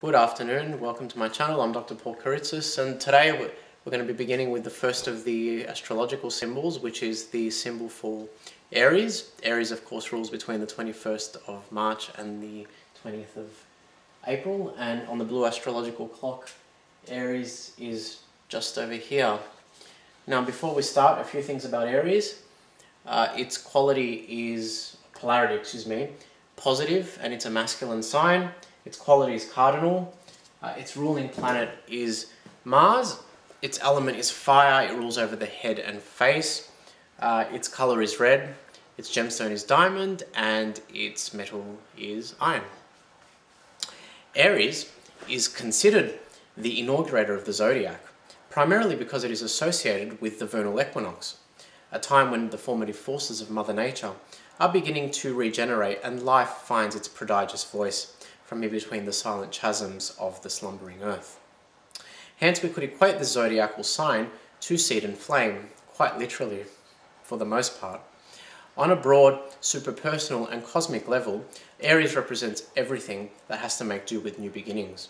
Good afternoon, welcome to my channel. I'm Dr. Paul Karitsis, and today we're going to be beginning with the first of the astrological symbols, which is the symbol for Aries. Aries, of course, rules between the 21st of March and the 20th of April, and on the blue astrological clock, Aries is just over here. Now, before we start, a few things about Aries. Its quality is, polarity, positive, and it's a masculine sign. Its quality is cardinal. Its ruling planet is Mars. Its element is fire. It rules over the head and face. Its color is red. Its gemstone is diamond, and its metal is iron. Aries is considered the inaugurator of the Zodiac, primarily because it is associated with the vernal equinox, a time when the formative forces of Mother Nature are beginning to regenerate and life finds its prodigious voice from in between the silent chasms of the slumbering earth. Hence, we could equate the zodiacal sign to seed and flame, quite literally, for the most part. On a broad, superpersonal and cosmic level, Aries represents everything that has to make do with new beginnings.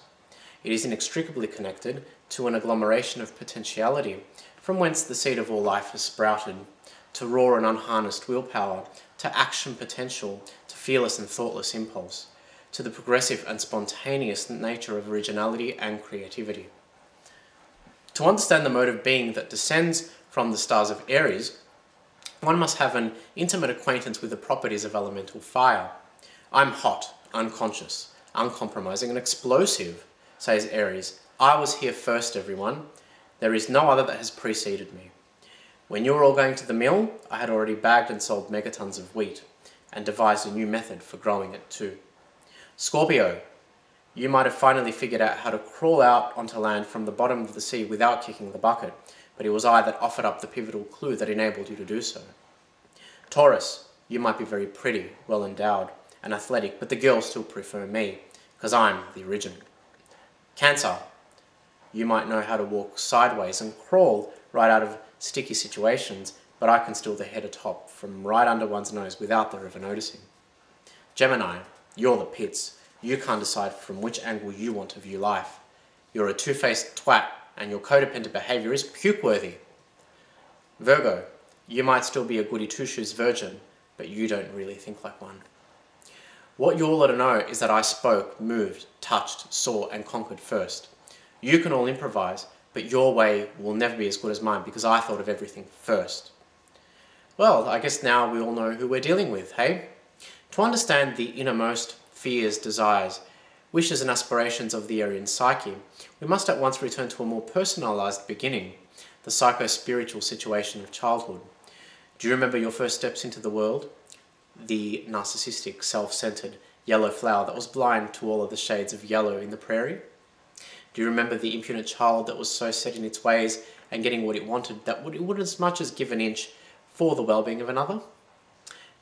It is inextricably connected to an agglomeration of potentiality, from whence the seed of all life has sprouted, to raw and unharnessed willpower, to action potential, to fearless and thoughtless impulse, to the progressive and spontaneous nature of originality and creativity. To understand the mode of being that descends from the stars of Aries, one must have an intimate acquaintance with the properties of elemental fire. I'm hot, unconscious, uncompromising, and explosive, says Aries. I was here first, everyone. There is no other that has preceded me. When you were all going to the mill, I had already bagged and sold megatons of wheat, and devised a new method for growing it too. Scorpio, you might have finally figured out how to crawl out onto land from the bottom of the sea without kicking the bucket, but it was I that offered up the pivotal clue that enabled you to do so. Taurus, you might be very pretty, well endowed, and athletic, but the girls still prefer me, because I'm the original. Cancer, you might know how to walk sideways and crawl right out of sticky situations, but I can steal the head atop from right under one's nose without the river noticing. Gemini, you're the pits. You can't decide from which angle you want to view life. You're a two-faced twat, and your codependent behavior is puke-worthy. Virgo, you might still be a goody two-shoes virgin, but you don't really think like one. What you all ought to know is that I spoke, moved, touched, saw, and conquered first. You can all improvise, but your way will never be as good as mine because I thought of everything first. Well, I guess now we all know who we're dealing with, hey? To understand the innermost fears, desires, wishes and aspirations of the Aryan psyche, we must at once return to a more personalized beginning, the psycho-spiritual situation of childhood. Do you remember your first steps into the world? The narcissistic, self-centered yellow flower that was blind to all of the shades of yellow in the prairie? Do you remember the impudent child that was so set in its ways and getting what it wanted that it would as much as give an inch for the well-being of another?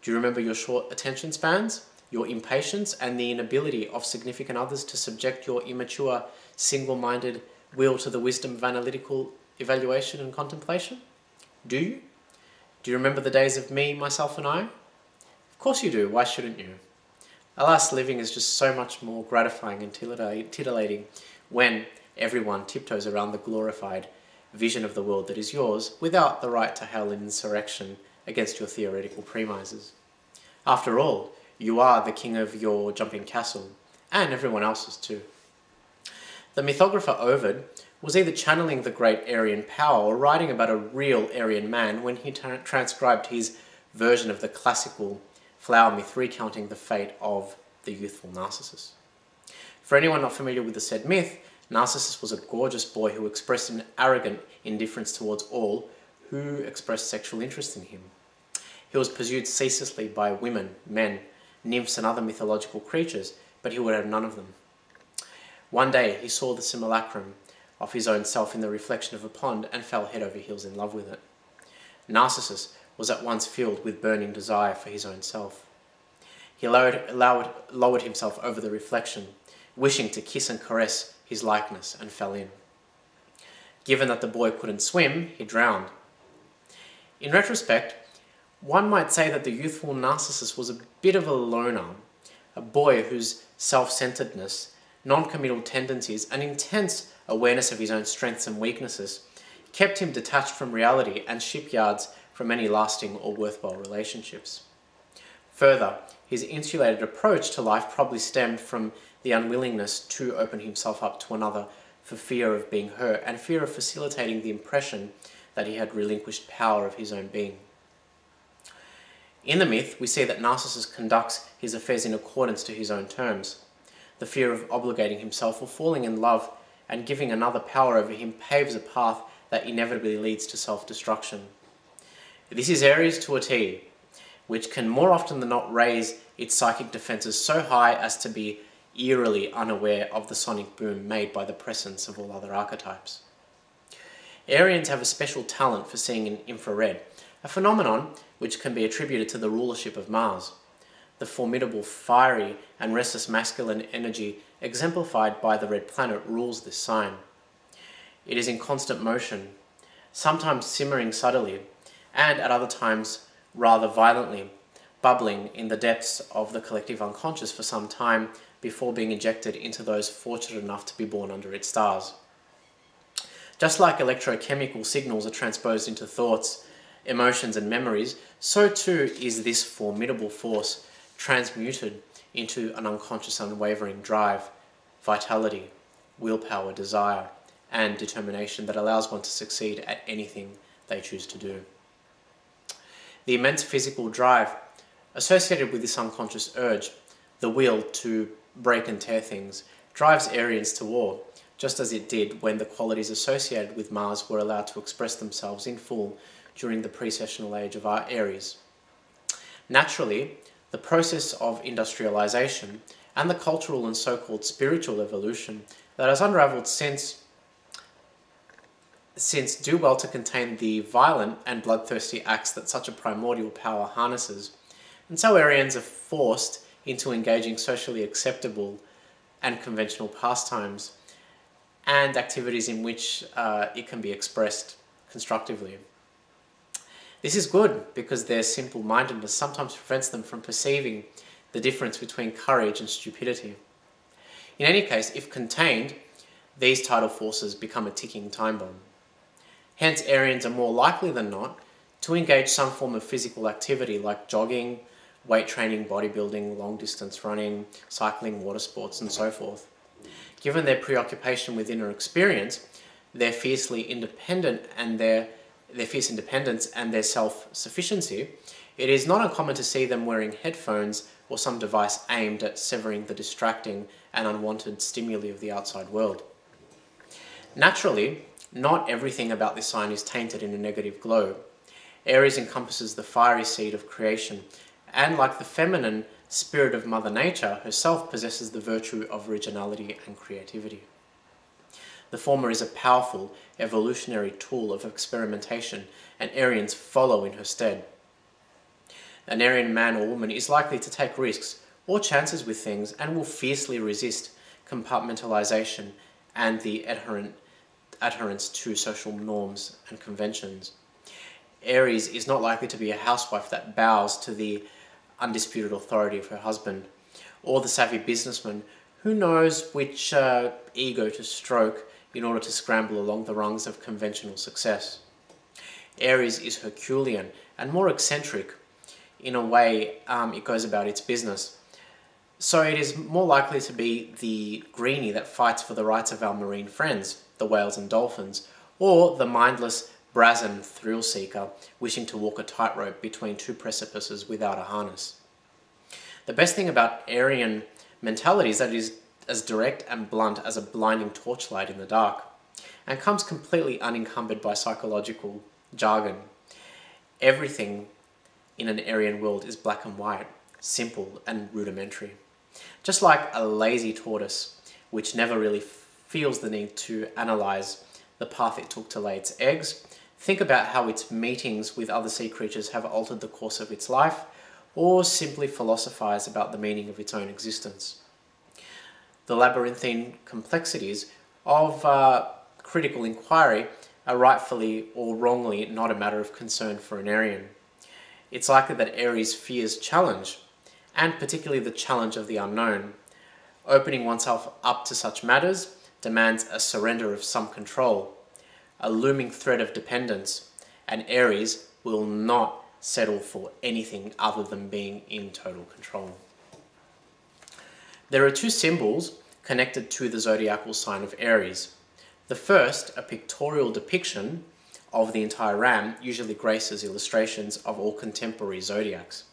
Do you remember your short attention spans, your impatience, and the inability of significant others to subject your immature, single-minded will to the wisdom of analytical evaluation and contemplation? Do you? Do you remember the days of me, myself, and I? Of course you do. Why shouldn't you? Alas, living is just so much more gratifying and titillating when everyone tiptoes around the glorified vision of the world that is yours without the right to hail an insurrection against your theoretical premises. After all, you are the king of your jumping castle, and everyone else's too. The mythographer Ovid was either channeling the great Aryan power or writing about a real Aryan man when he transcribed his version of the classical flower myth recounting the fate of the youthful Narcissus. For anyone not familiar with the said myth, Narcissus was a gorgeous boy who expressed an arrogant indifference towards all who expressed sexual interest in him. He was pursued ceaselessly by women, men, nymphs and other mythological creatures, but he would have none of them. One day he saw the simulacrum of his own self in the reflection of a pond and fell head over heels in love with it. Narcissus was at once filled with burning desire for his own self. He lowered himself over the reflection, wishing to kiss and caress his likeness, and fell in. Given that the boy couldn't swim, he drowned. In retrospect, one might say that the youthful Narcissus was a bit of a loner, a boy whose self-centeredness non-committal tendencies, and intense awareness of his own strengths and weaknesses kept him detached from reality and shipyards from any lasting or worthwhile relationships. Further, his insulated approach to life probably stemmed from the unwillingness to open himself up to another for fear of being hurt and fear of facilitating the impression that he had relinquished power of his own being. In the myth, we see that Narcissus conducts his affairs in accordance to his own terms. The fear of obligating himself or falling in love and giving another power over him paves a path that inevitably leads to self-destruction. This is Aries to a T, which can more often than not raise its psychic defenses so high as to be eerily unaware of the sonic boom made by the presence of all other archetypes. Arians have a special talent for seeing in infrared, a phenomenon which can be attributed to the rulership of Mars. The formidable, fiery and restless masculine energy exemplified by the red planet rules this sign. It is in constant motion, sometimes simmering subtly, and at other times rather violently, bubbling in the depths of the collective unconscious for some time before being injected into those fortunate enough to be born under its stars. Just like electrochemical signals are transposed into thoughts, emotions and memories, so too is this formidable force transmuted into an unconscious unwavering drive, vitality, willpower, desire, and determination that allows one to succeed at anything they choose to do. The immense physical drive associated with this unconscious urge, the will to break and tear things, drives Arians to war, just as it did when the qualities associated with Mars were allowed to express themselves in full during the precessional age of our Aries. Naturally, the process of industrialization and the cultural and so-called spiritual evolution that has unraveled since do well to contain the violent and bloodthirsty acts that such a primordial power harnesses, and so Arians are forced into engaging socially acceptable and conventional pastimes and activities in which it can be expressed constructively. This is good because their simple-mindedness sometimes prevents them from perceiving the difference between courage and stupidity. In any case, if contained, these tidal forces become a ticking time bomb. Hence, Arians are more likely than not to engage some form of physical activity like jogging, weight training, bodybuilding, long-distance running, cycling, water sports, and so forth. Given their preoccupation with inner experience, their fierce independence and their self-sufficiency, it is not uncommon to see them wearing headphones or some device aimed at severing the distracting and unwanted stimuli of the outside world. Naturally, not everything about this sign is tainted in a negative glow. Aries encompasses the fiery seed of creation, and like the feminine spirit of Mother Nature herself possesses the virtue of originality and creativity. The former is a powerful, evolutionary tool of experimentation, and Arians follow in her stead. An Arian man or woman is likely to take risks or chances with things and will fiercely resist compartmentalization and the adherence to social norms and conventions. Aries is not likely to be a housewife that bows to the undisputed authority of her husband, or the savvy businessman who knows which ego to stroke in order to scramble along the rungs of conventional success. Aries is Herculean and more eccentric in a way it goes about its business. So it is more likely to be the greenie that fights for the rights of our marine friends, the whales and dolphins, or the mindless brazen thrill-seeker wishing to walk a tightrope between two precipices without a harness. The best thing about Arian mentality is that it is as direct and blunt as a blinding torchlight in the dark, and comes completely unencumbered by psychological jargon. Everything in an Arian world is black and white, simple and rudimentary. Just like a lazy tortoise, which never really feels the need to analyze the path it took to lay its eggs, think about how its meetings with other sea creatures have altered the course of its life, or simply philosophize about the meaning of its own existence. The labyrinthine complexities of critical inquiry are rightfully or wrongly not a matter of concern for an Arian. It's likely that Aries fears challenge, and particularly the challenge of the unknown, Opening oneself up to such matters demands a surrender of some control, a looming threat of dependence, and Aries will not settle for anything other than being in total control. There are two symbols connected to the zodiacal sign of Aries. The first, a pictorial depiction of the entire ram, usually graces illustrations of all contemporary zodiacs.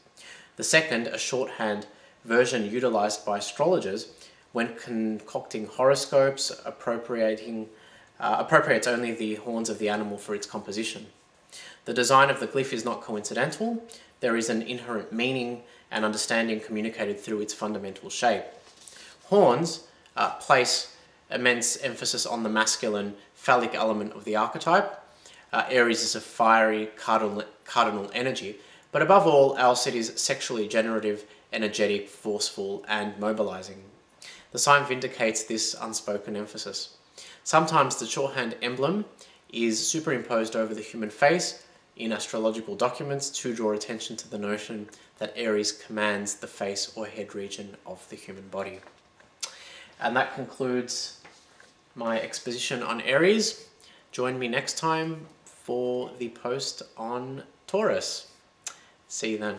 The second, a shorthand version utilized by astrologers when concocting horoscopes, appropriates only the horns of the animal for its composition. The design of the glyph is not coincidental. There is an inherent meaning and understanding communicated through its fundamental shape. Horns place immense emphasis on the masculine phallic element of the archetype. Aries is a fiery cardinal energy, but above all else it is sexually generative, energetic, forceful, and mobilizing. The sign vindicates this unspoken emphasis. Sometimes the shorthand emblem is superimposed over the human face in astrological documents to draw attention to the notion that Aries commands the face or head region of the human body. And that concludes my exposition on Aries. Join me next time for the post on Taurus. See you then.